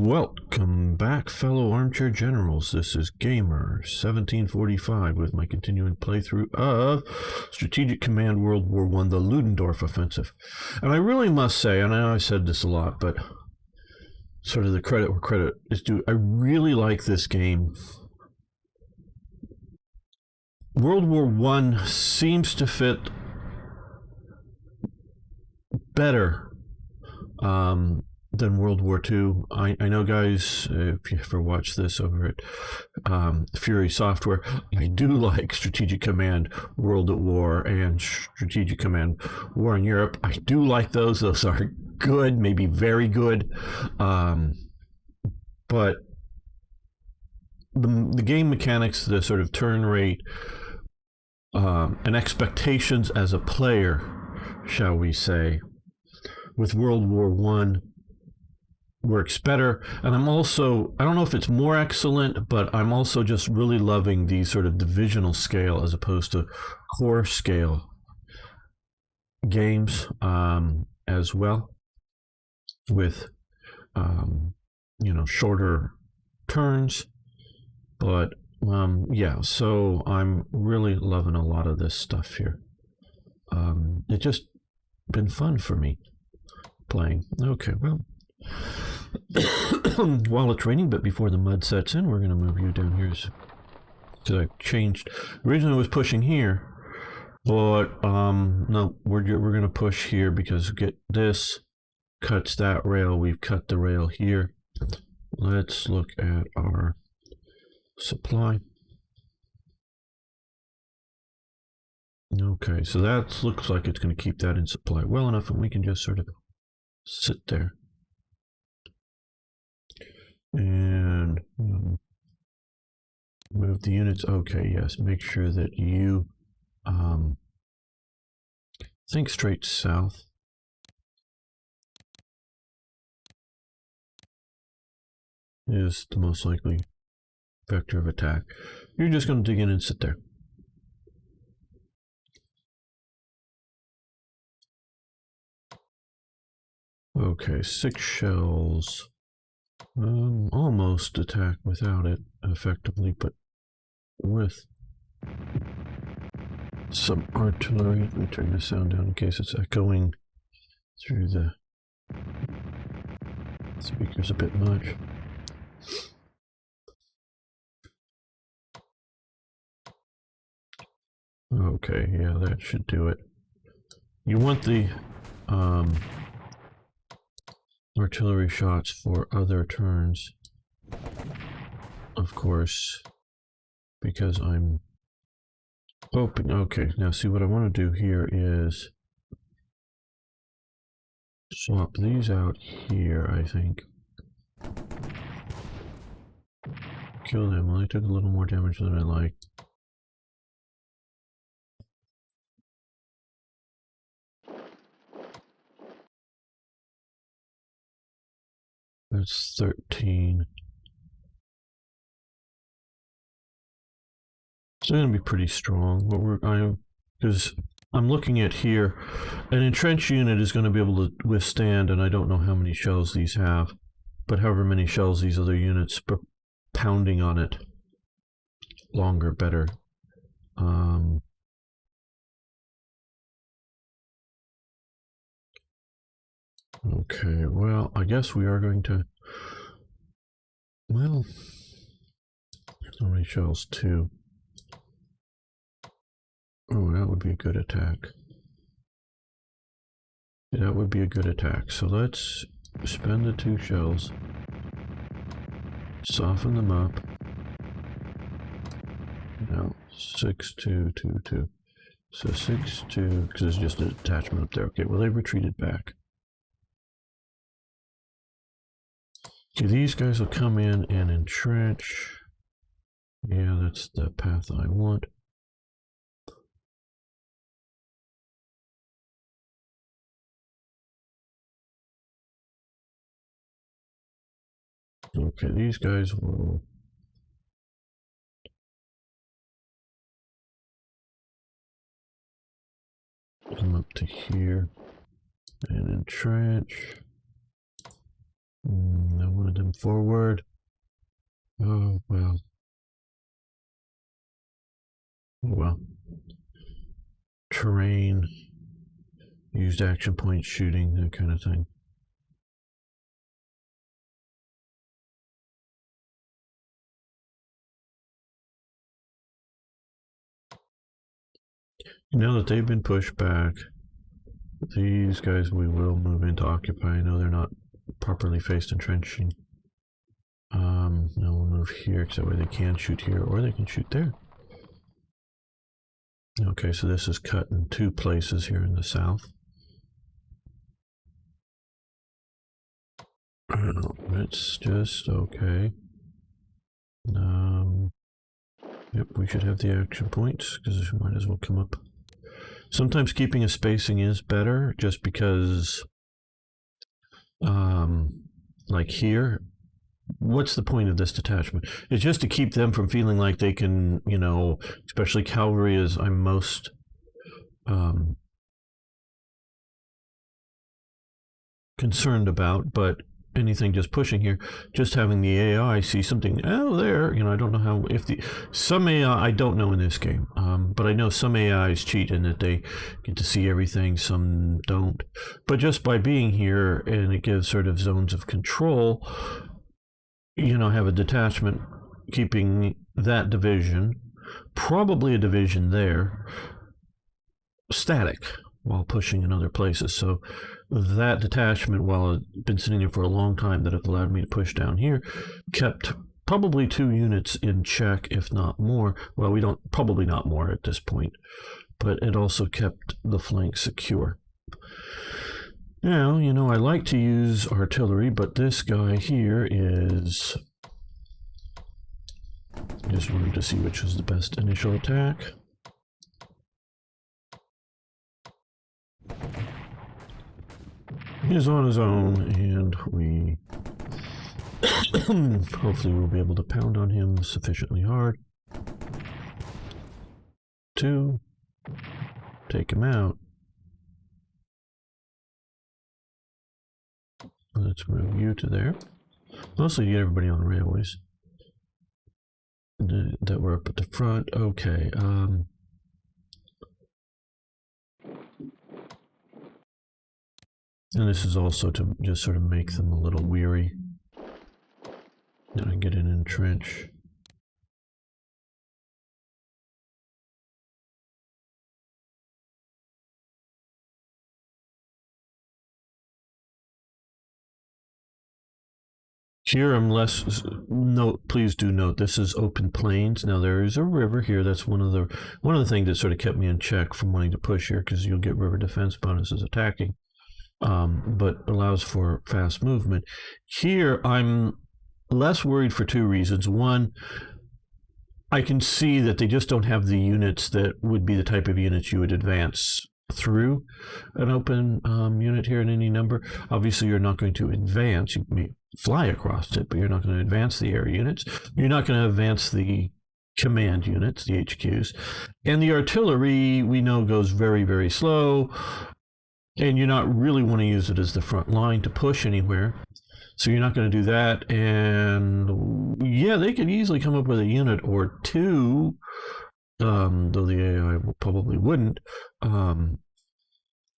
Welcome back, fellow armchair generals. This is Gamer 1745 with my continuing playthrough of Strategic Command World War I, the Ludendorff Offensive. And I really must say, and I know I said this a lot, but sort of the credit where credit is due, I really like this game. World War I seems to fit better than World War II. I know, guys, if you ever watch this over at Fury Software, I do like Strategic Command World at War and Strategic Command War in Europe. I do like those. Those are good, maybe very good. But the game mechanics, the sort of turn rate, and expectations as a player, shall we say, with World War I works better. And I'm also, I don't know if it's more excellent, but I'm also just really loving the sort of divisional scale as opposed to core scale games as well, with shorter turns. But yeah, so I'm really loving a lot of this stuff here. It's just been fun for me playing. Okay, well, while it's raining, but before the mud sets in, we're going to move you down here. So I've changed. Originally I was pushing here, but no, we're going to push here because get this cuts that rail. We've cut the rail here. Let's look at our supply. Okay, so that looks like it's going to keep that in supply well enough, and we can just sort of sit there and move the units. Okay, yes, make sure that you think straight south. Is the most likely vector of attack. You're just going to dig in and sit there. Okay, 6 shells. Almost attack without it effectively, but with some artillery. Let me turn the sound down in case it's echoing through the speakers a bit much. Okay, yeah, that should do it. You want the artillery shots for other turns, of course, because I'm hoping. Okay, now see what I want to do here is swap these out here, I think. Kill them. Well, they took a little more damage than I like. That's 13. It's going to be pretty strong. Because I'm looking at here, an entrenched unit is going to be able to withstand, and I don't know how many shells these have, but however many shells these other units pounding on it, longer, better. Okay, well, I guess we are going to, well, how many shells? 2. Oh, that would be a good attack. That would be a good attack. So let's spend the 2 shells, soften them up. Now, 6, 2, 2, 2. So 6, 2, because there's just an attachment up there. Okay, well, they've retreated back. Okay, these guys will come in and entrench. Yeah, that's the path I want. Okay, these guys will come up to here and entrench. I wanted them them forward. Oh, well. Oh, well. Terrain, used action point shooting, that kind of thing. Now that they've been pushed back, these guys we will move into occupy. I know they're not properly faced entrenching. Now we'll move here, because that way they can shoot here, or they can shoot there. Okay, so this is cut in two places here in the south. It's just okay. Yep, we should have the action points, because we might as well come up. Sometimes keeping a spacing is better, just because, like here, what's the point of this detachment? It's just to keep them from feeling like they can, you know, especially cavalry is I'm most concerned about, but anything just pushing here, just having the AI see something, oh, there, you know, I don't know how, if some AI, I don't know in this game, but I know some AIs cheat in that they get to see everything, some don't, but just by being here, and it gives sort of zones of control, you know, have a detachment keeping that division, probably a division there, static while pushing in other places. So that detachment, while it's been sitting there for a long time, that it allowed me to push down here, kept probably 2 units in check, if not more. Well, we don't, probably not more at this point, but it also kept the flank secure. Now, you know, I like to use artillery, but this guy here is... just wanted to see which was the best initial attack. He's on his own, and we hopefully we'll be able to pound on him sufficiently hard to take him out. Let's move you to there. Mostly get everybody on the railways that were up at the front. Okay. And this is also to just sort of make them a little weary. Then I get in and entrench. Here I'm less, note, please do note, this is open plains. Now there is a river here. That's one of the things that sort of kept me in check from wanting to push here, because you'll get river defense bonuses attacking. But allows for fast movement. Here I'm less worried for 2 reasons. One, I can see that they just don't have the units that would be the type of units you would advance through an open unit here in any number. Obviously you're not going to advance, you may fly across it, but you're not going to advance the air units. You're not going to advance the command units, the HQs. And the artillery, we know, goes very, very slow. And you're not really want to use it as the front line to push anywhere. So you're not going to do that. And yeah, they could easily come up with a unit or 2, though the AI probably wouldn't,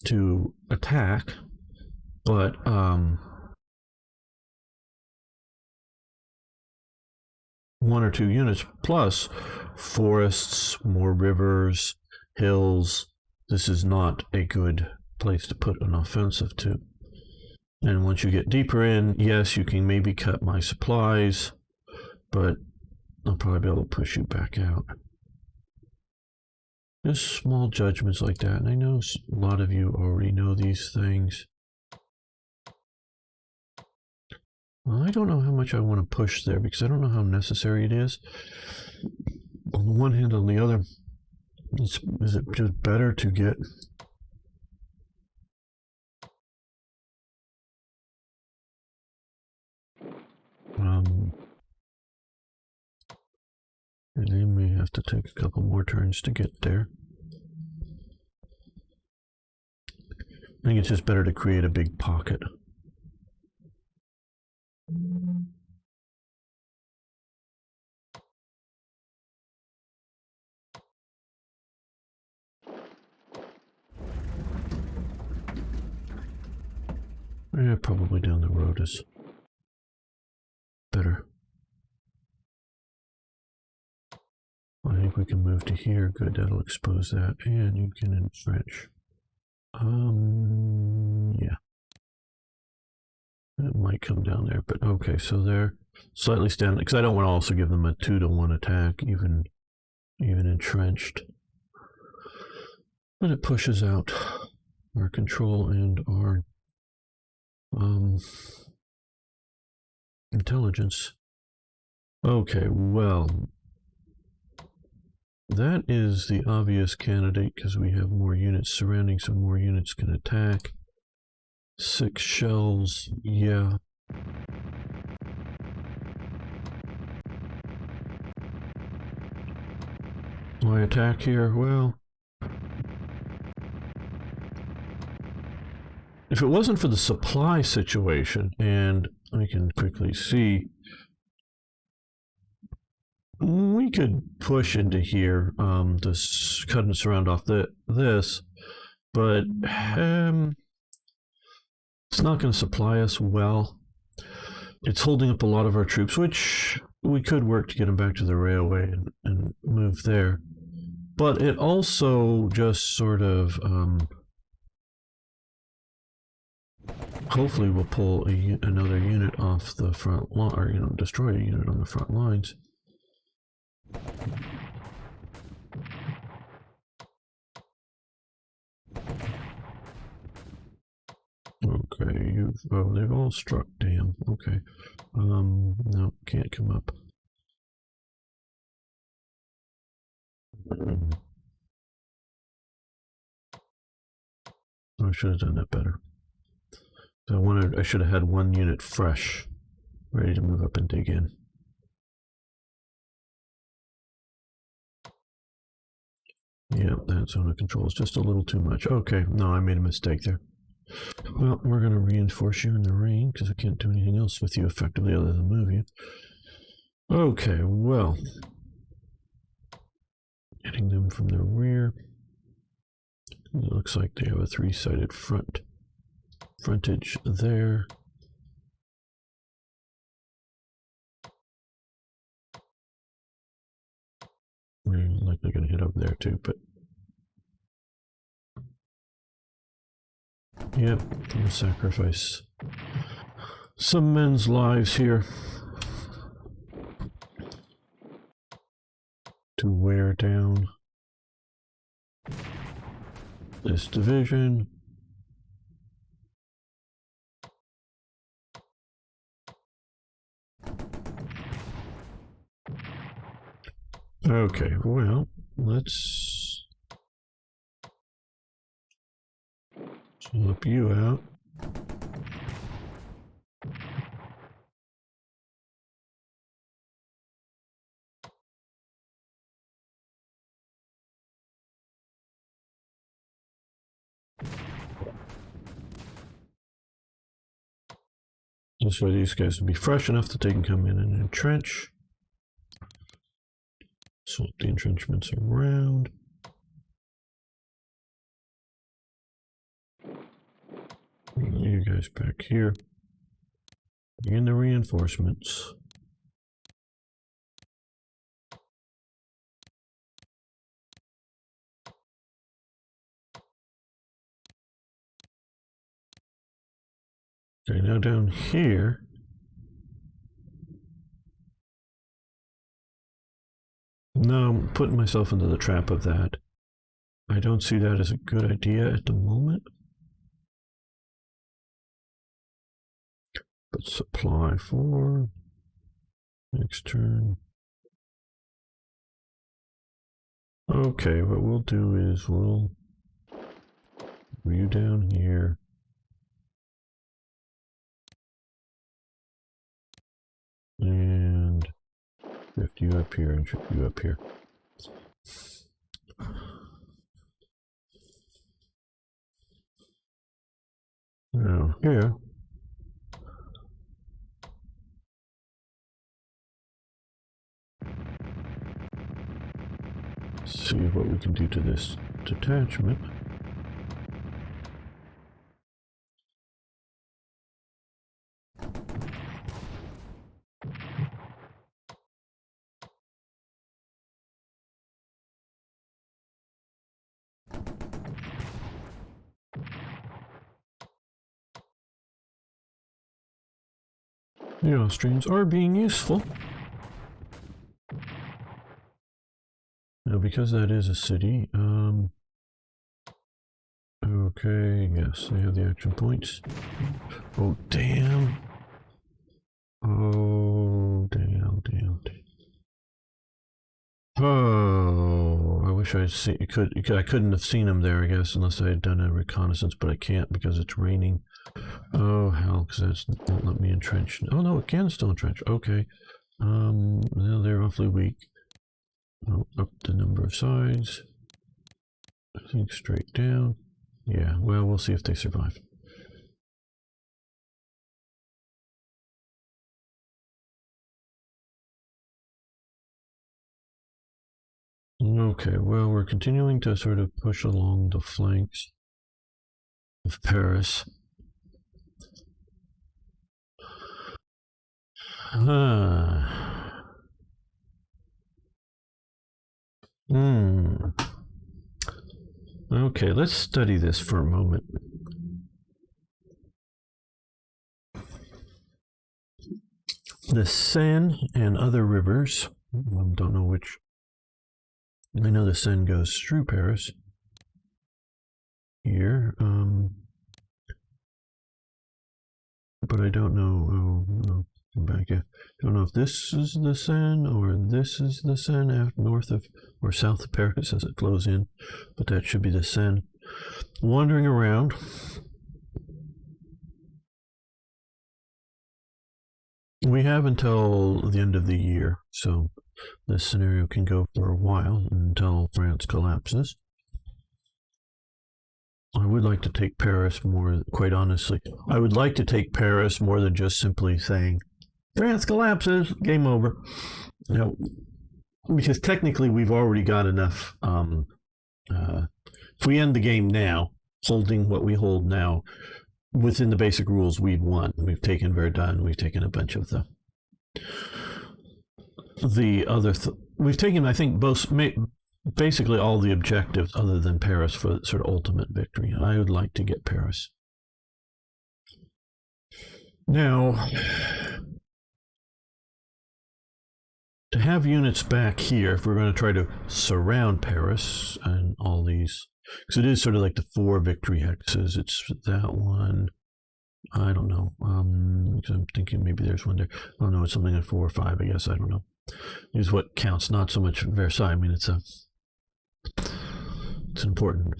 to attack. But one or 2 units plus forests, more rivers, hills. This is not a good place to put an offensive to. And once you get deeper in, yes, you can maybe cut my supplies, but I'll probably be able to push you back out. Just small judgments like that, and I know a lot of you already know these things. Well, I don't know how much I want to push there, because I don't know how necessary it is. On the one hand, on the other, is it just better to get and they may have to take a couple more turns to get there. I think it's just better to create a big pocket. Yeah, probably down the road is better. I think we can move to here. Good, that'll expose that. And you can entrench. Yeah. It might come down there, but okay, so they're slightly standing, because I don't want to also give them a 2-to-1 attack, even entrenched. But it pushes out our control and our intelligence. Okay, well, that is the obvious candidate because we have more units surrounding, so more units can attack. 6 shells, yeah. Why attack here? Well, if it wasn't for the supply situation, and I can quickly see, we could push into here to cut and surround off this, but it's not going to supply us well. It's holding up a lot of our troops, which we could work to get them back to the railway and move there. But it also just sort of hopefully will pull another unit off the front line, or destroy a unit on the front lines. Okay, they've all struck. Damn. Okay. No, can't come up. I should have done that better. So I should have had 1 unit fresh, ready to move up and dig in. Yeah, that zone of control is just a little too much. Okay, no, I made a mistake there. Well, we're going to reinforce you in the rain because I can't do anything else with you effectively other than move you. Okay, well, hitting them from the rear. It looks like they have a 3-sided frontage there. We're likely going to hit up there too, but yep, I'm going to sacrifice some men's lives here to wear down this division. Okay, well, let's swap you out. This way these guys will be fresh enough that they can come in and entrench. Swap the entrenchments around. You guys back here. Bring in the reinforcements. Okay, now down here. No, I'm putting myself into the trap of that. I don't see that as a good idea at the moment. But supply for next turn. Okay, what we'll do is we'll move you down here. And shift you up here and shift you up here. Now here, see what we can do to this detachment. The Austrians are being useful. Now, because that is a city, okay, yes, they have the action points. Oh, damn. Oh, damn. Oh, I wish I'd seen. I couldn't have seen them there, I guess, unless I had done a reconnaissance, but I can't because it's raining. Oh hell, because that won't let me entrench. Oh no, it can still entrench. Okay. Well, they're awfully weak. Oh, up the number of sides. I think straight down. Yeah. Well, we'll see if they survive. Okay, well, we're continuing to sort of push along the flanks of Paris. Okay, let's study this for a moment. The Seine and other rivers, don't know which. I know the Seine goes through Paris here, but I don't know. Back here. I don't know if this is the Seine or this is the Seine north of or south of Paris as it flows in, but that should be the Seine. Wandering around. We have until the end of the year, so this scenario can go for a while until France collapses. I would like to take Paris more, quite honestly. I would like to take Paris more than just simply saying, France collapses, game over. You know, because technically we've already got enough. If we end the game now, holding what we hold now, within the basic rules, we've won. We've taken Verdun. We've taken a bunch of the other. We've taken, I think, basically all the objectives other than Paris for sort of ultimate victory. I would like to get Paris. Now, to have units back here, if we're going to try to surround Paris and all these, because it is sort of like the 4 victory hexes. It's that one. I don't know. Because I'm thinking maybe there's one there. I don't know. It's something like 4 or 5, I guess. I don't know. Is what counts. Not so much Versailles. I mean, it's an important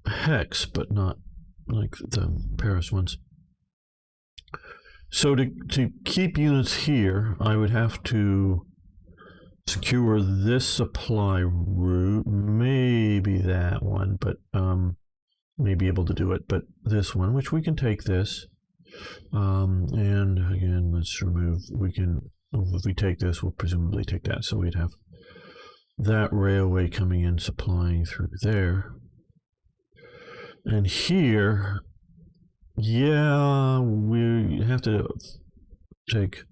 hex, but not like the Paris ones. So to keep units here, I would have to secure this supply route, maybe that one, but may be able to do it, but this one, which we can take this, and again, let's remove, if we take this, we'll presumably take that, so we'd have that railway coming in, supplying through there, and here, yeah, we have to take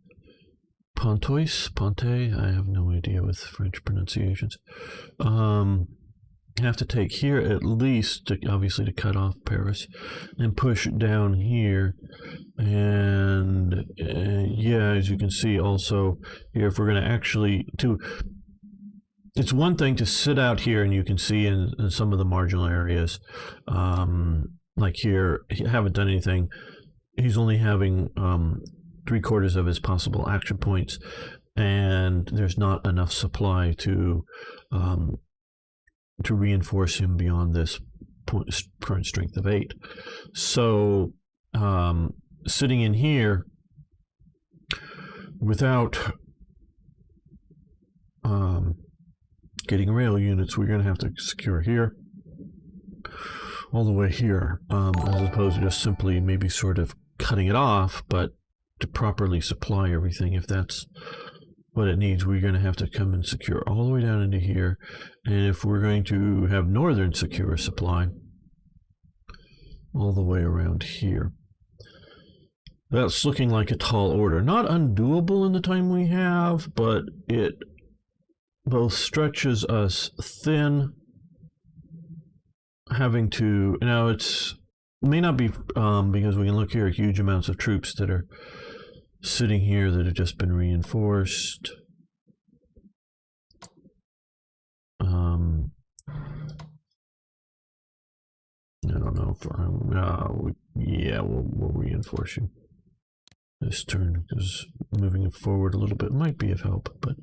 Ponte, I have no idea with French pronunciations. Have to take here at least, obviously to cut off Paris, and push down here. And yeah, as you can see also here, if we're going to actually, it's one thing to sit out here and you can see in some of the marginal areas, like here, he haven't done anything. He's only having 3/4 of his possible action points, and there's not enough supply to reinforce him beyond this current strength of 8. So sitting in here without getting rail units, we're going to have to secure here all the way here, as opposed to just simply maybe sort of cutting it off, but to properly supply everything, if that's what it needs, we're going to have to come and secure all the way down into here. And if we're going to have northern secure supply, all the way around here. That's looking like a tall order. Not undoable in the time we have, but it both stretches us thin, having to, now it's, may not be, because we can look here at huge amounts of troops that are sitting here that have just been reinforced. I don't know if yeah, we'll reinforce you this turn because moving forward a little bit might be of help, but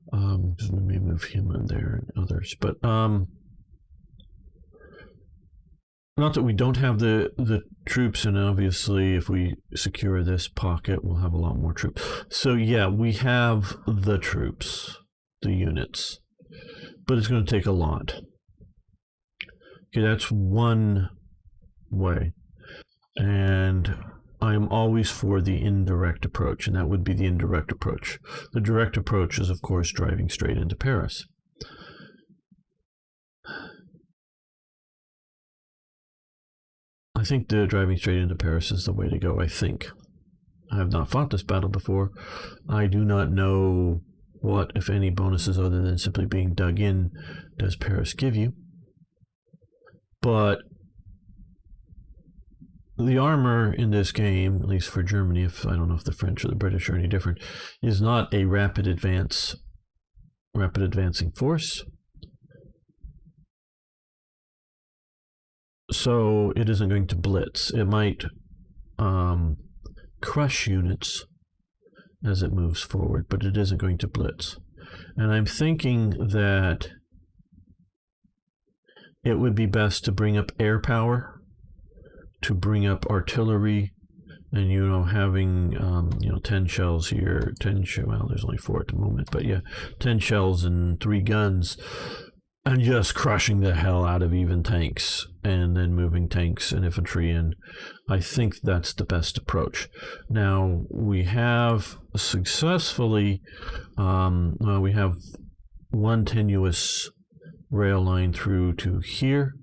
because we may move him in there and others, but not that we don't have the troops, and obviously if we secure this pocket we'll have a lot more troops. So yeah, we have the troops, the units, but it's going to take a lot. Okay, that's one way, and I'm always for the indirect approach, and that would be the indirect approach. The direct approach is of course driving straight into Paris. I think the driving straight into Paris is the way to go. I think. I have not fought this battle before. I do not know what, if any, bonuses other than simply being dug in does Paris give you. But the armor in this game, at least for Germany, if I don't know if the French or the British are any different, is not a rapid advancing force. So it isn't going to blitz. It might crush units as it moves forward, but it isn't going to blitz. And I'm thinking that it would be best to bring up air power, to bring up artillery, and having 10 shells here, 10 well, there's only 4 at the moment, but yeah, 10 shells and 3 guns, and just crushing the hell out of even tanks, and then moving tanks and infantry in. I think that's the best approach. Now we have successfully, we have one tenuous rail line through to here.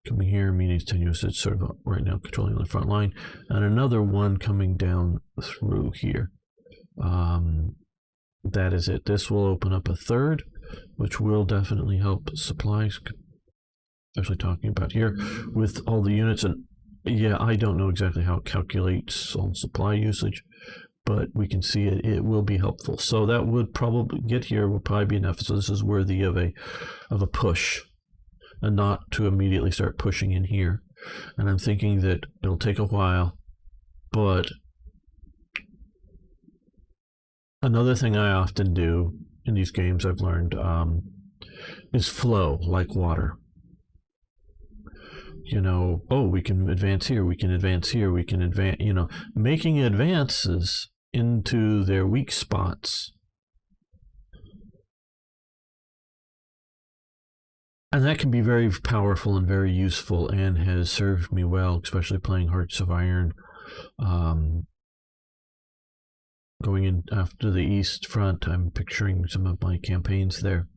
Coming here, meaning it's tenuous, it's sort of right now controlling the front line, and another one coming down through here. That is it. This will open up a third, which will definitely help supplies, especially talking about here with all the units. And yeah, I don't know exactly how it calculates on supply usage, but we can see it will be helpful. So that would probably get here, will probably be enough. So this is worthy of a push, and not to immediately start pushing in here. And I'm thinking that it'll take a while, but another thing I often do in these games I've learned is flow like water. We can advance here, we can advance here, we can advance, making advances into their weak spots. And that can be very powerful and very useful, and has served me well, especially playing Hearts of Iron. Going in after the East Front, I'm picturing some of my campaigns there.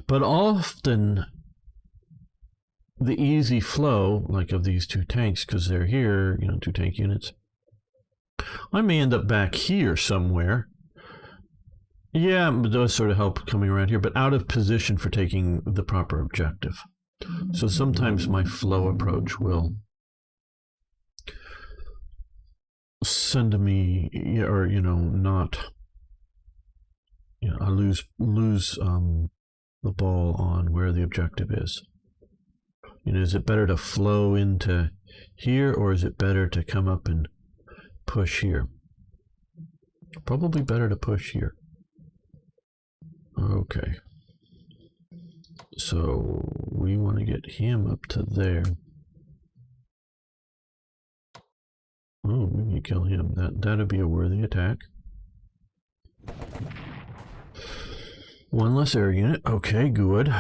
But often, the easy flow, like of these 2 tanks, because they're here, 2 tank units, I may end up back here somewhere. Yeah, it does sort of help coming around here, but out of position for taking the proper objective. So sometimes my flow approach will send me, or not. I lose the ball on where the objective is. Is it better to flow into here, or is it better to come up and push here? Probably better to push here. Okay. So we want to get him up to there. Oh, we can kill him. That'd be a worthy attack. 1 less air unit. Okay, good.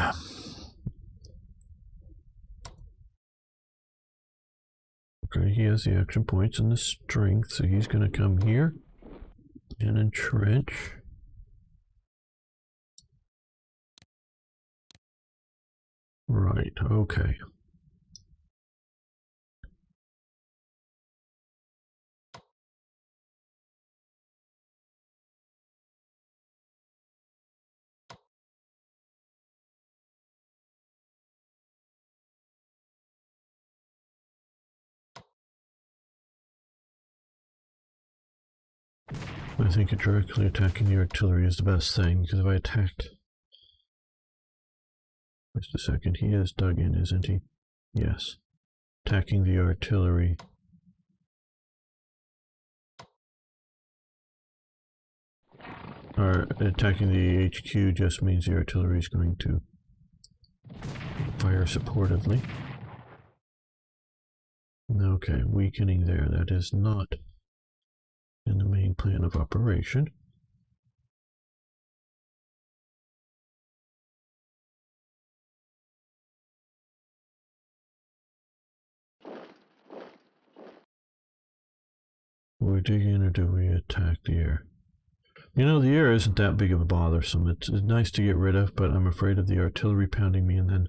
Okay, he has the action points and the strength, so he's going to come here and entrench. Right, okay. I think directly attacking the artillery is the best thing, because if I attacked... Just a second, he is dug in, isn't he? Yes. Attacking the artillery. Or attacking the HQ just means the artillery is going to fire supportively. Okay, weakening there. That is not in the main plan of operation. Do we dig in or do we attack the air? You know, the air isn't that big of a bothersome. It's nice to get rid of, but I'm afraid of the artillery pounding me and then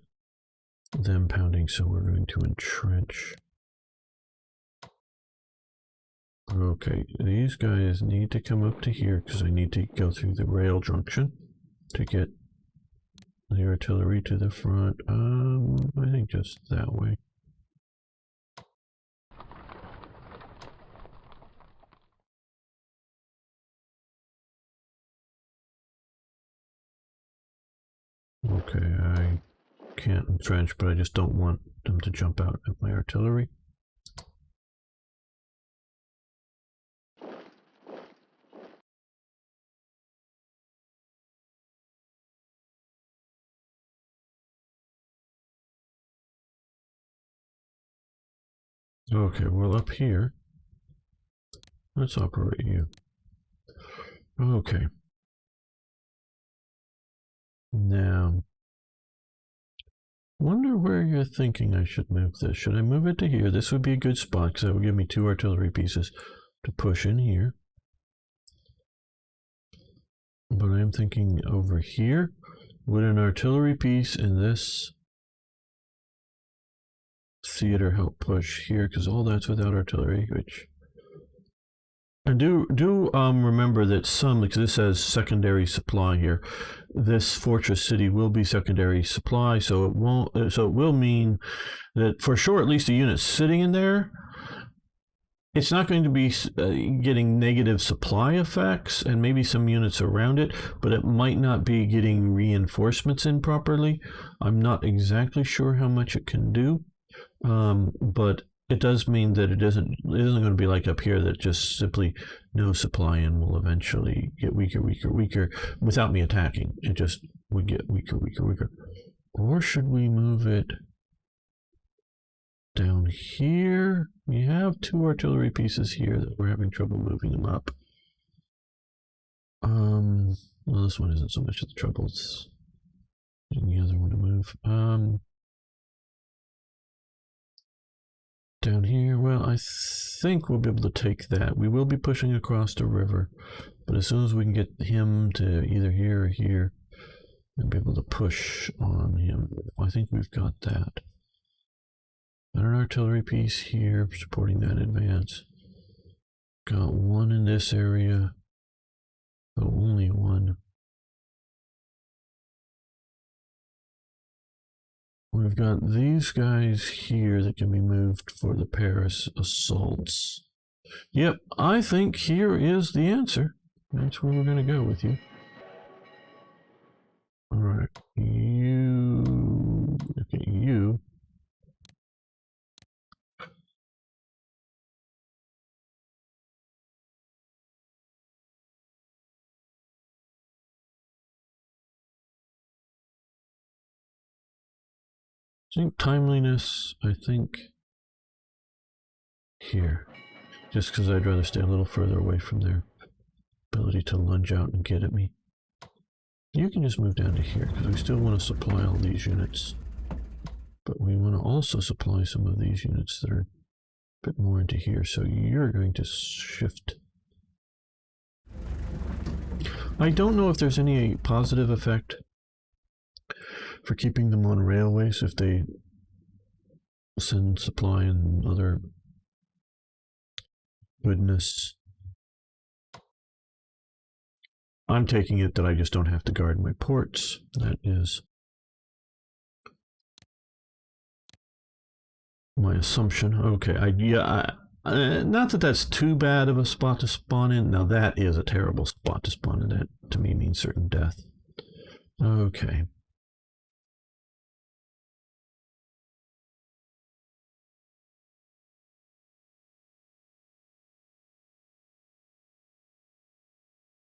them pounding, so we're going to entrench. Okay, these guys need to come up to here because I need to go through the rail junction to get the artillery to the front. I think just that way. Okay, I can't entrench, but I just don't want them to jump out at my artillery. Okay, well up here, let's operate you. Okay. Now, wonder where you're thinking I should move this. Should I move it to here? This would be a good spot because that would give me 2 artillery pieces to push in here. But I'm thinking over here, would an artillery piece in this theater help push here? Because all that's without artillery, which... And do remember that some, because this says secondary supply here, this fortress city will be secondary supply, so it won't. So it will mean that for sure, at least a unit sitting in there, it's not going to be getting negative supply effects, and maybe some units around it, but it might not be getting reinforcements in properly. I'm not exactly sure how much it can do, but it does mean that it isn't going to be like up here that just simply no supply in will eventually get weaker without me attacking. It just would get weaker. Or should we move it down here? We have 2 artillery pieces here that we're having trouble moving them up. Well, this one isn't so much of the trouble. It's getting the other one to move. Down here, well, I think we'll be able to take that. We will be pushing across the river, but as soon as we can get him to either here or here, we'll be able to push on him. I think we've got that. Got an artillery piece here supporting that advance. Got one in this area, but only one. We've got these guys here that can be moved for the Paris assaults. Yep, I think here is the answer. That's where we're going to go with you. Alright, you... Okay, you... I think timeliness, I think here, just because I'd rather stay a little further away from their ability to lunge out and get at me. You can just move down to here because we still want to supply all these units, but we want to also supply some of these units that are a bit more into here, so you're going to shift. I don't know if there's any positive effect for keeping them on railways if they send supply and other goodness. I'm taking it that I just don't have to guard my ports. That is my assumption. Okay, Not that that's too bad of a spot to spawn in. Now that is a terrible spot to spawn in. That to me means certain death. Okay.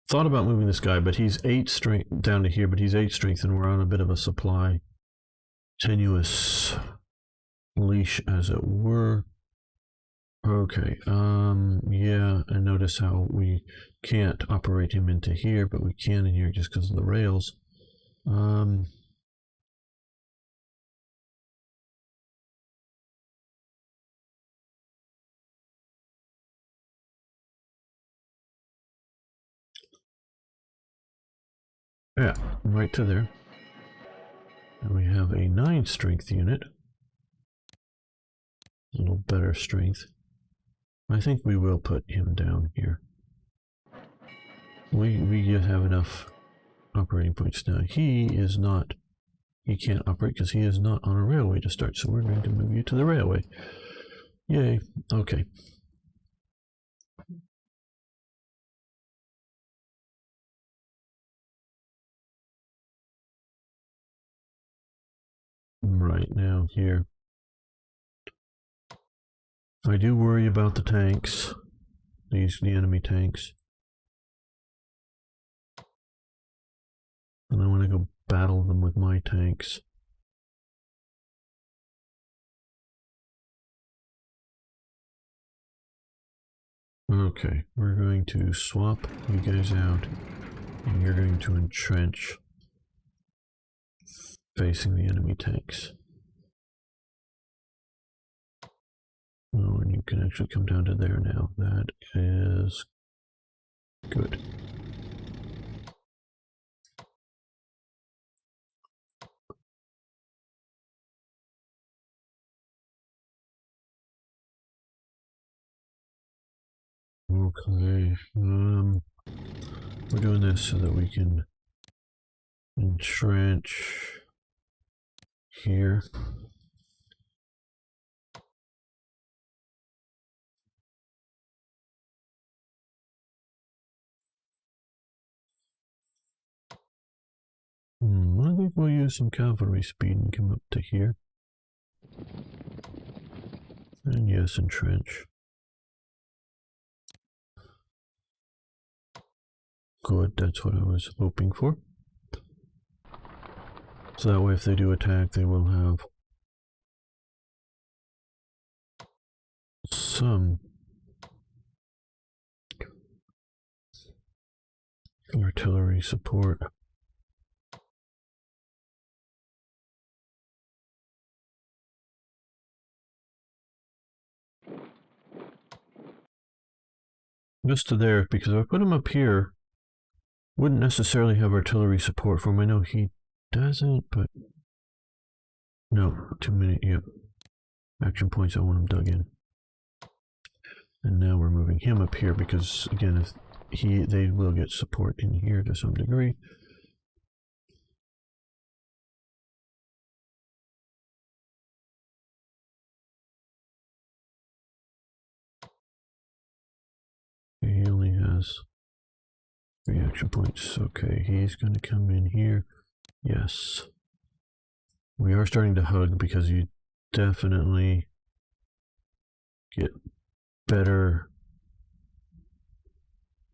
Thought about moving this guy, but he's 8 strength down to here, but he's 8 strength, and we're on a bit of a supply tenuous leash, as it were. Okay, yeah, and notice how we can't operate him into here, but we can in here just because of the rails. Yeah, right to there. And we have a 9 strength unit. A little better strength. I think we will put him down here. We have enough operating points now. He can't operate because he is not on a railway to start, so we're going to move you to the railway. Yay. Okay. Right now here. I do worry about the tanks. The enemy tanks. And I want to go battle them with my tanks. Okay, we're going to swap you guys out, and you're going to entrench facing the enemy tanks. Oh, and you can actually come down to there now. That is good. Okay, we're doing this so that we can entrench here. I think we'll use some cavalry speed and come up to here. And yes, entrench. Good, that's what I was hoping for. So that way if they do attack, they will have some artillery support. Just to there, because if I put him up here, wouldn't necessarily have artillery support for him. I know he doesn't, but no, too many, yep. Action points, I want him dug in. And now we're moving him up here because, again, if they will get support in here to some degree. He only has 3 action points. Okay, he's going to come in here. Yes. We are starting to hug because you definitely get better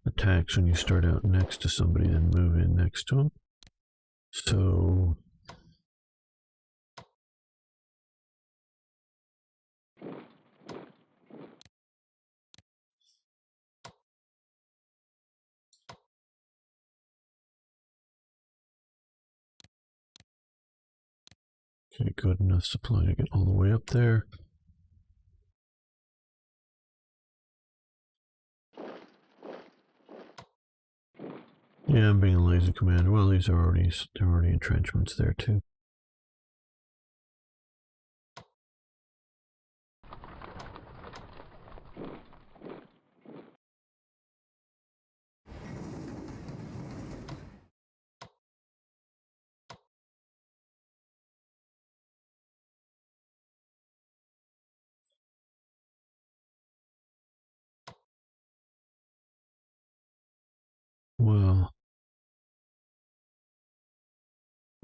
attacks when you start out next to somebody than move in next to them. So okay, good enough supply to get all the way up there. Yeah, I'm being a lazy commander. Well, these are already entrenchments there too. Well,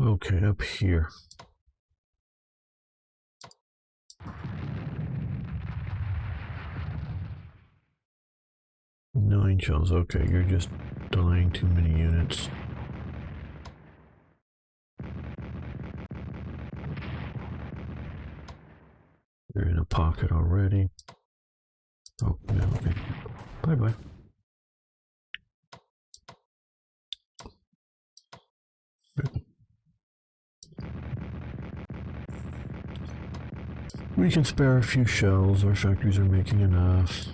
okay, up here. Nine shells. Okay, you're just dying too many units. You're in a pocket already. Oh, yeah, okay. Bye-bye. We can spare a few shells. Our factories are making enough.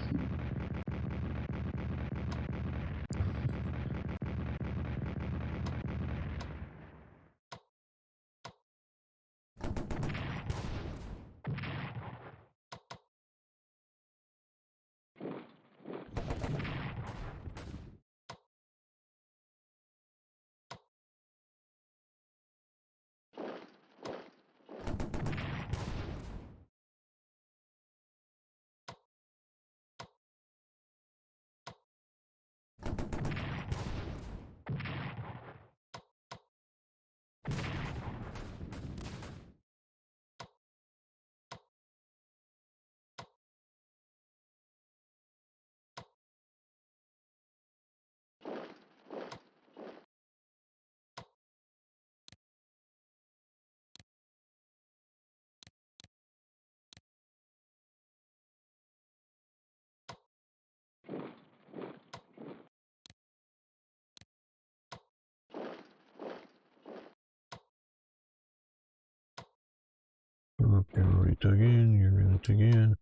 Okay, already dug in. You're gonna dig in.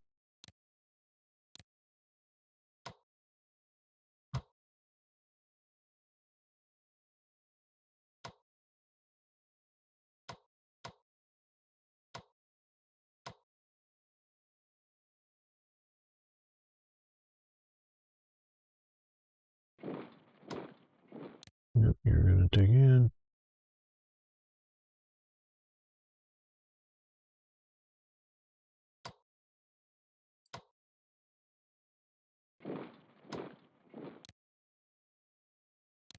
Yep, you're gonna dig in.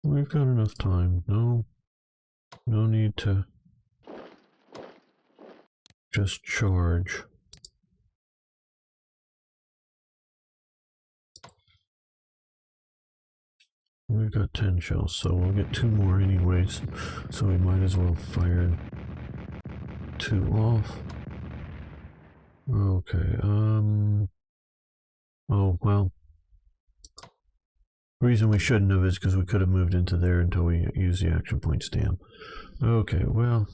We've got enough time. No need to just charge. We've got 10 shells, so we'll get 2 more anyways. So we might as well fire 2 off. Okay, oh, well. The reason we shouldn't have is because we could have moved into there until we use the action point stamp. Okay, well.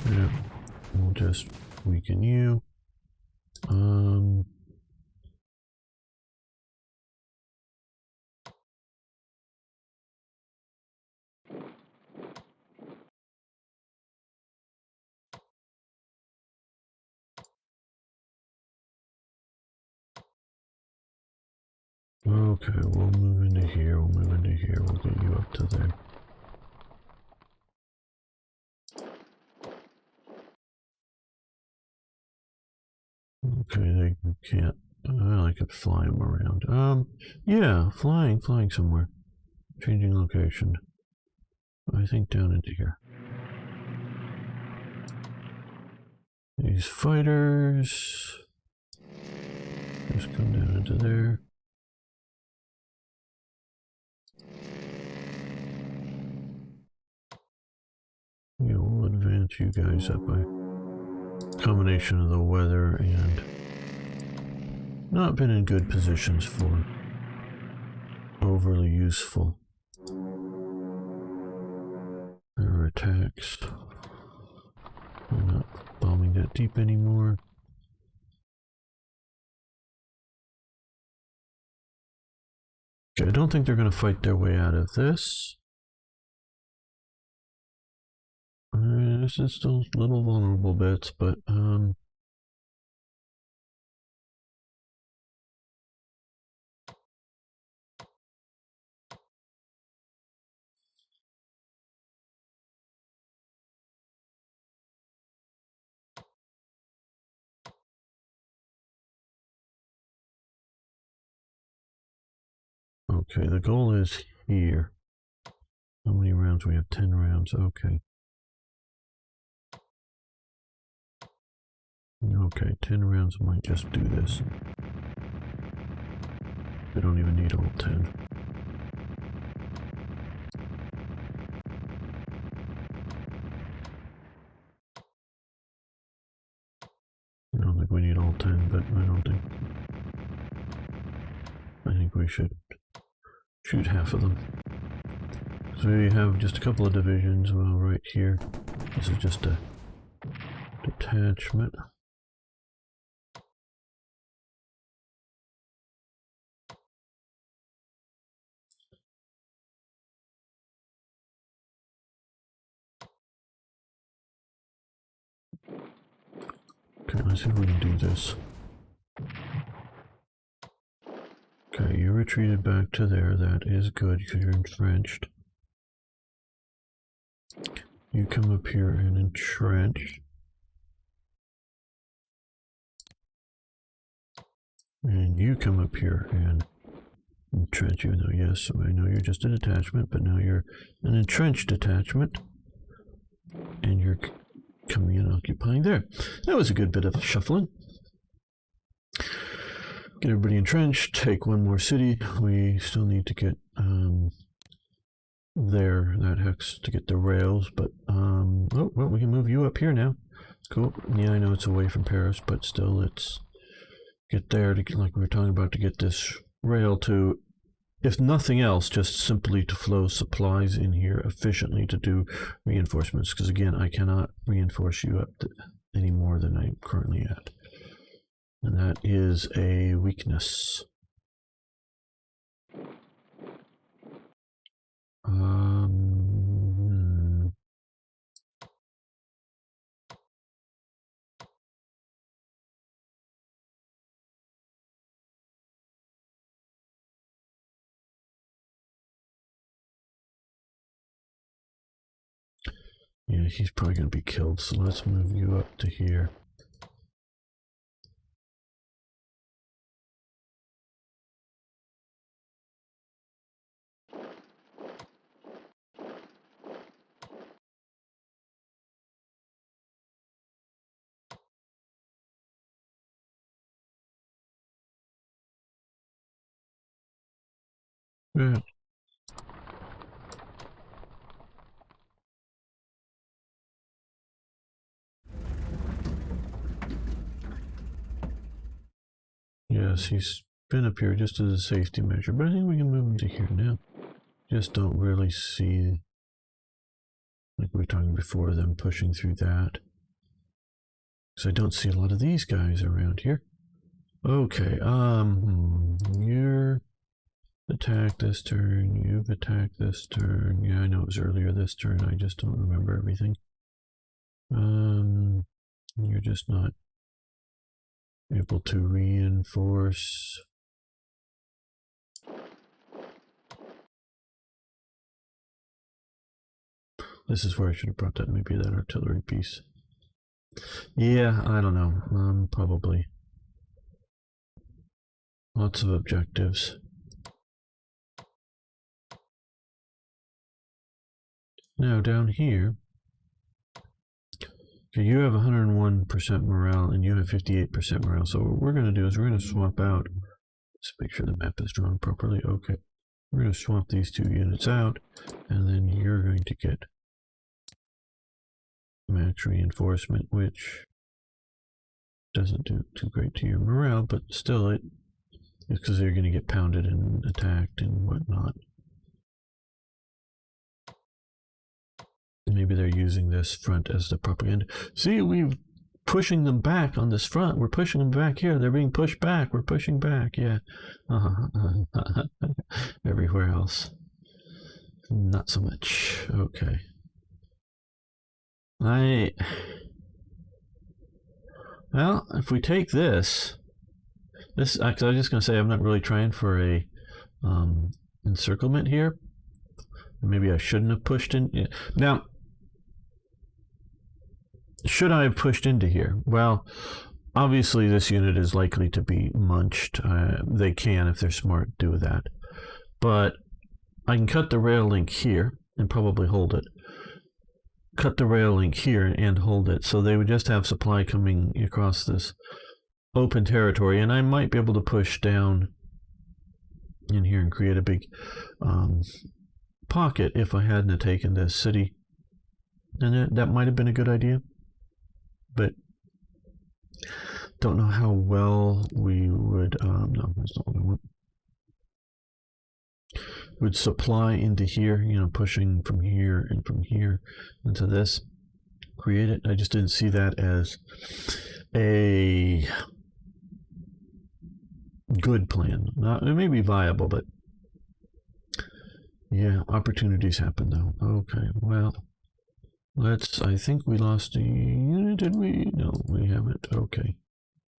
Yeah, we'll just weaken you. Okay, we'll move into here, we'll move into here, we'll get you up to there. Okay, they can't, I could fly them around. Yeah, flying somewhere. Changing location. I think down into here. These fighters just come down into there. Yeah, we'll advance you guys up by combination of the weather and not been in good positions for overly useful attacks. We're not bombing that deep anymore. Okay, I don't think they're going to fight their way out of this. This is still little vulnerable bits, but Okay, the goal is here. How many rounds? We have 10 rounds. Okay. Okay, 10 rounds might just do this. We don't even need all 10. I don't think we need all 10, but I think we should shoot half of them. So you have just a couple of divisions. Well, right here, this is just a detachment. Okay, let's see if we can do this. Okay, you retreated back to there. That is good because you're entrenched. You come up here and entrench. And you come up here and entrench, even though, yes, I know you're just a detachment, but now you're an entrenched detachment. And you're coming and occupying there. That was a good bit of shuffling. Get everybody entrenched, take one more city. We still need to get that hex to get the rails, but oh well, we can move you up here now. Cool. Yeah, I know it's away from Paris, but still, let's get there to get, like we were talking about, to get this rail to, if nothing else, just simply to flow supplies in here efficiently to do reinforcements, because again, I cannot reinforce you up any more than I'm currently at. And that is a weakness. Yeah, he's probably going to be killed, so let's move you up to here. Yeah. Yes, he's been up here just as a safety measure, but I think we can move him to here now. Just don't really see, like we were talking before, them pushing through that. Because I don't see a lot of these guys around here. Okay, you're attacked this turn, you've attacked this turn. Yeah, I know it was earlier this turn, I just don't remember everything. You're just not able to reinforce. This is where I should have brought that, maybe that artillery piece. Yeah, I don't know, probably. Lots of objectives. Now down here, okay, you have 101% morale and you have 58% morale. So what we're going to do is we're going to swap out. Let's make sure the map is drawn properly. Okay, we're going to swap these two units out, and then you're going to get max reinforcement, which doesn't do too great to your morale, but still it's because they're going to get pounded and attacked and whatnot. Maybe they're using this front as the propaganda. See, we're pushing them back on this front. We're pushing them back here. They're being pushed back. We're pushing back. Yeah. Everywhere else, not so much. Okay. Well, if we take this, actually, I was just going to say I'm not really trying for a encirclement here. Maybe I shouldn't have pushed in. Yeah. Now, should I have pushed into here? Well, obviously this unit is likely to be munched. They can, if they're smart, do that. But I can cut the rail link here and probably hold it. Cut the rail link here and hold it. So they would just have supply coming across this open territory, and I might be able to push down in here and create a big pocket if I hadn't taken this city. And that might have been a good idea, but don't know how well we would, no, that's not what I want. Would supply into here, pushing from here and from here into this, create it. I just didn't see that as a good plan. It may be viable, but yeah, opportunities happen though. Okay, well, I think we lost a unit, did we? No, we haven't. Okay,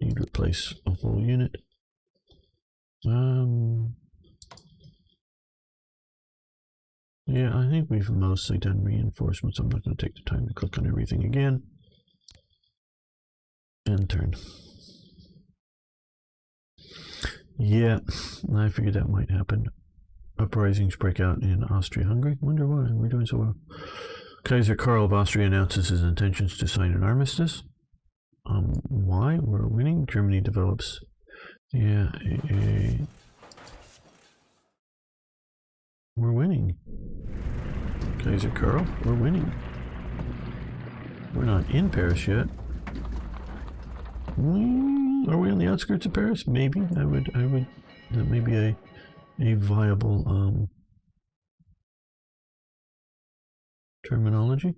need to replace a whole unit. Yeah, I think we've mostly done reinforcements. I'm not going to take the time to click on everything again. And turn. Yeah, I figured that might happen. Uprisings break out in Austria-Hungary. Wonder why we're doing so well. Kaiser Karl of Austria announces his intentions to sign an armistice. Why? We're winning. Germany develops. Yeah, we're winning. Kaiser Karl, we're winning. We're not in Paris yet. Are we on the outskirts of Paris? Maybe. I would. That may be a viable terminology.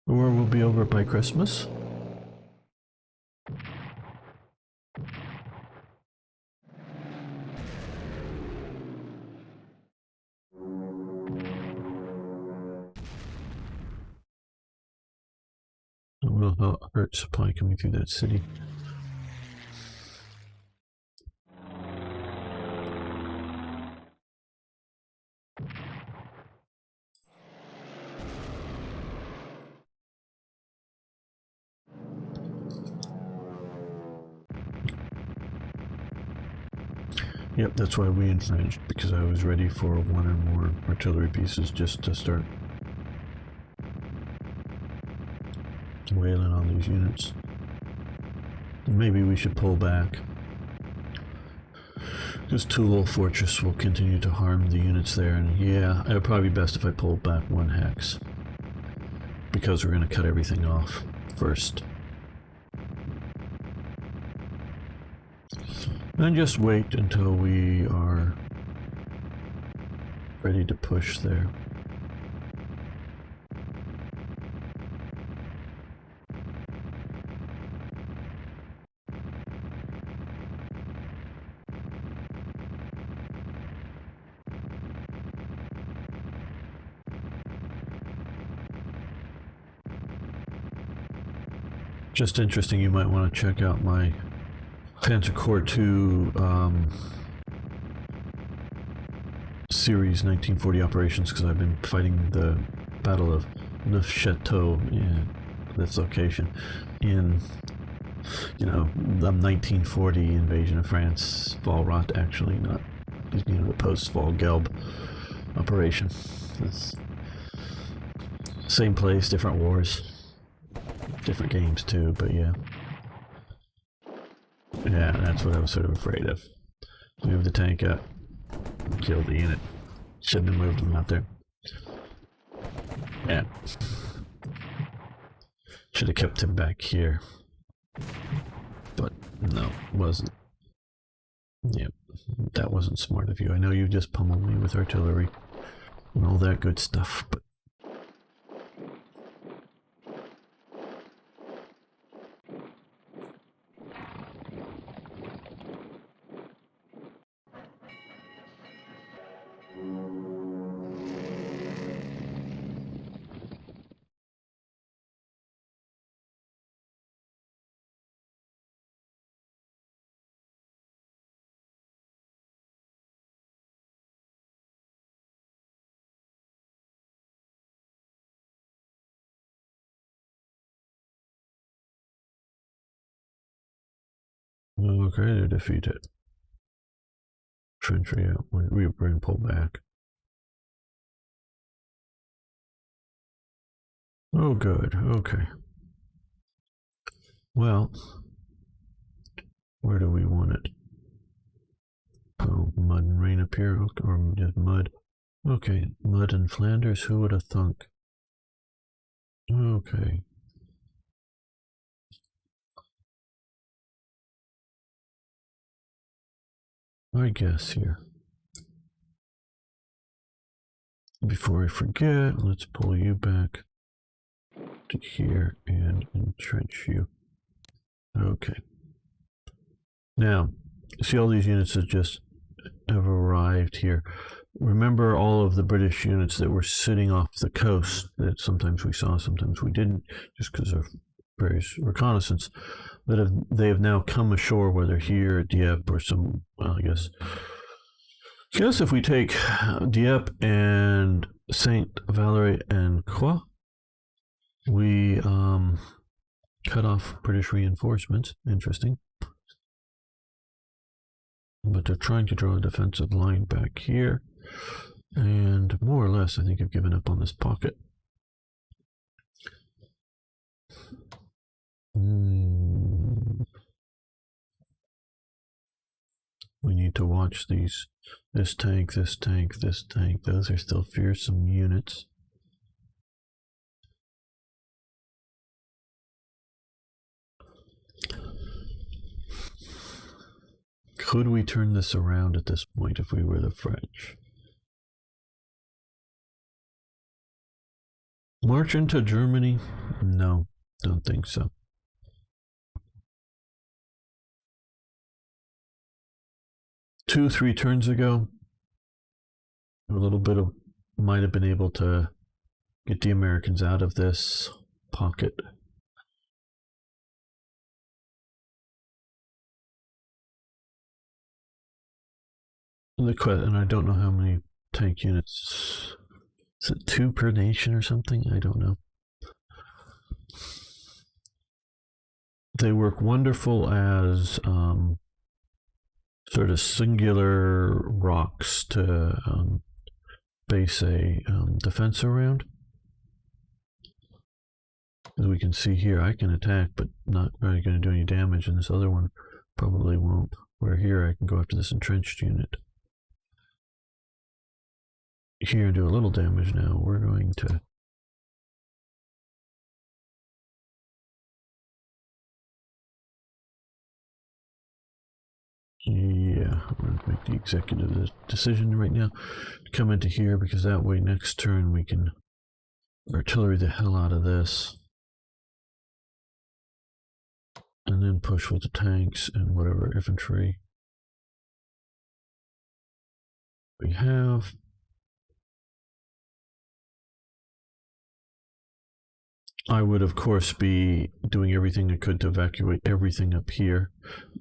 Or we'll be over by Christmas. It will hurt supply coming through that city. Yep, that's why we infringed, because I was ready for one or more artillery pieces just to start wailing on these units. Maybe we should pull back, because Toul Fortress will continue to harm the units there, and yeah, it would probably be best if I pulled back one hex, because we're going to cut everything off first. And just wait until we are ready to push there. Just interesting, you might want to check out my Panzer Corps 2 series 1940 operations, because I've been fighting the Battle of Neufchâteau, this location, in the 1940 invasion of France, Fall-Rot, actually, not the post-Fall Gelb operation. It's same place, different wars, different games too, but yeah. Yeah, that's what I was sort of afraid of. Move the tank up, kill the unit. Shouldn't have moved them out there. Yeah. Should have kept him back here. But no, wasn't. Yep, that wasn't smart of you. I know you just pummeled me with artillery and all that good stuff, but okay, they're defeated. Infantry out. We bring pull back. Oh, good. Okay. Well, where do we want it? Oh, mud and rain up here, or just mud. Okay, mud and Flanders. Who would have thunk? Okay. I guess here. Before I forget, let's pull you back to here and entrench you. Okay. Now, see all these units that just have arrived here. Remember all of the British units that were sitting off the coast that sometimes we saw, sometimes we didn't, just because of various reconnaissance, that they have now come ashore, whether here at Dieppe or some, well, I guess if we take Dieppe and Saint Valery and Croix, we cut off British reinforcements. Interesting. But they're trying to draw a defensive line back here. And more or less, I think I've given up on this pocket. We need to watch these. This tank, this tank, this tank. Those are still fearsome units. Could we turn this around at this point if we were the French? March into Germany? No, don't think so. Two, 3 turns ago, a little bit of might have been able to get the Americans out of this pocket. And I don't know how many tank units. Is it 2 per nation or something? I don't know. They work wonderful as sort of singular rocks to base a defense around. As we can see here, I can attack, but not really going to do any damage, and this other one probably won't. Where here I can go after this entrenched unit. Here and do a little damage now. We're going to I'm going to make the executive decision right now. Come into here, because that way next turn we can artillery the hell out of this. And then push with the tanks and whatever infantry we have. I would, of course, be doing everything I could to evacuate everything up here.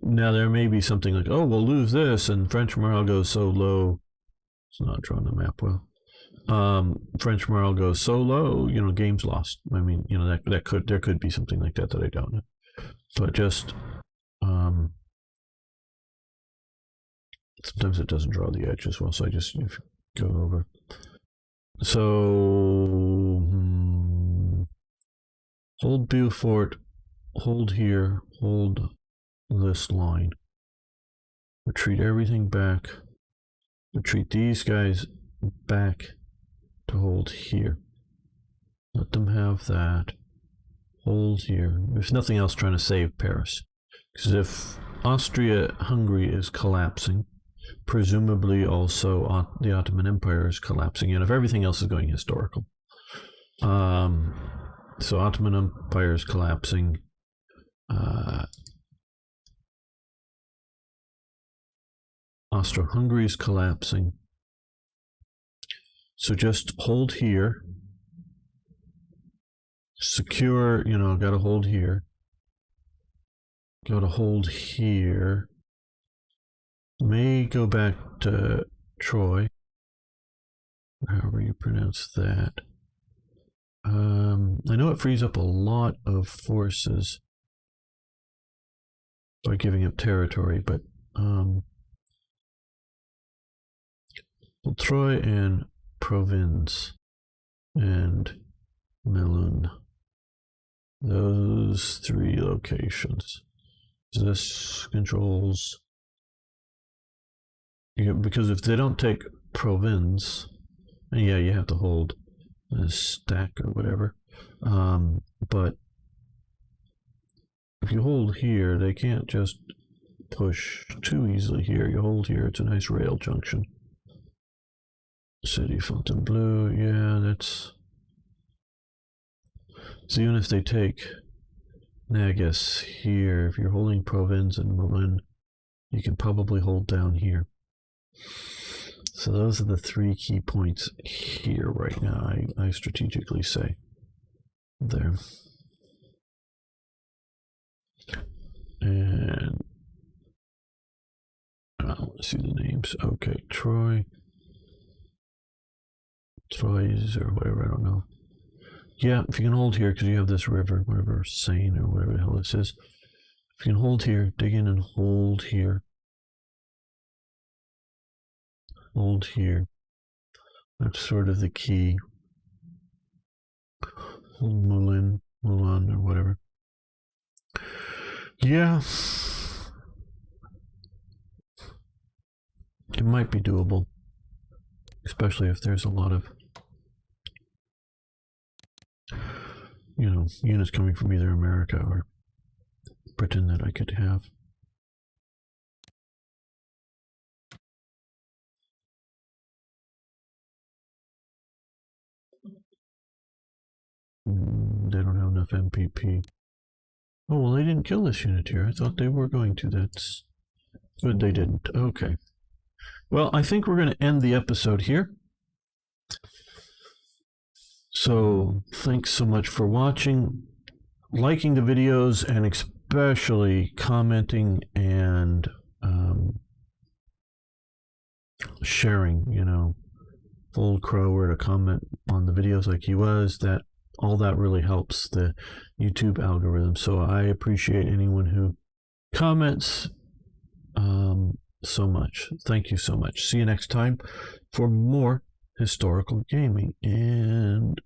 Now, there may be something like, oh, we'll lose this, and French morale goes so low. It's not drawing the map well. French morale goes so low, game's lost. I mean, there could be something like that I don't know. But just, sometimes it doesn't draw the edge as well, so I just go over. So, hold Beaufort, hold here, hold this line. Retreat everything back. Retreat these guys back to hold here. Let them have that. Hold here. If nothing else, trying to save Paris. Because if Austria-Hungary is collapsing, presumably also the Ottoman Empire is collapsing, and if everything else is going historical. So Ottoman Empire is collapsing. Austro-Hungary is collapsing. So just hold here. Secure, gotta hold here. Gotta hold here. May go back to Troy. However you pronounce that. I know it frees up a lot of forces by giving up territory, but Well, Troy and Provence and Milan. Those 3 locations. This controls. Yeah, because if they don't take Provence, yeah, you have to hold a stack or whatever. But if you hold here, they can't just push too easily here. You hold here, it's a nice rail junction. City Fontainebleau, yeah, that's. So even if they take Nagas here, if you're holding Provence and Milan, you can probably hold down here. So those are the 3 key points here right now, I strategically say. There. And let's see the names. Okay, Troyes or whatever, I don't know. Yeah, if you can hold here, because you have this river, whatever, Seine or whatever the hell this is. If you can hold here, dig in and hold here. Hold here. That's sort of the key. Hold Milan or whatever. Yeah. It might be doable. Especially if there's a lot of units coming from either America or Britain that I could have. They don't have enough MPP. Oh, well, they didn't kill this unit here. I thought they were going to. That's good they didn't. Okay. Well, I think we're going to end the episode here. So, thanks so much for watching, liking the videos, and especially commenting and sharing. Full Crow to comment on the videos like he was. All that really helps the YouTube algorithm. So I appreciate anyone who comments so much. Thank you so much. See you next time for more historical gaming, and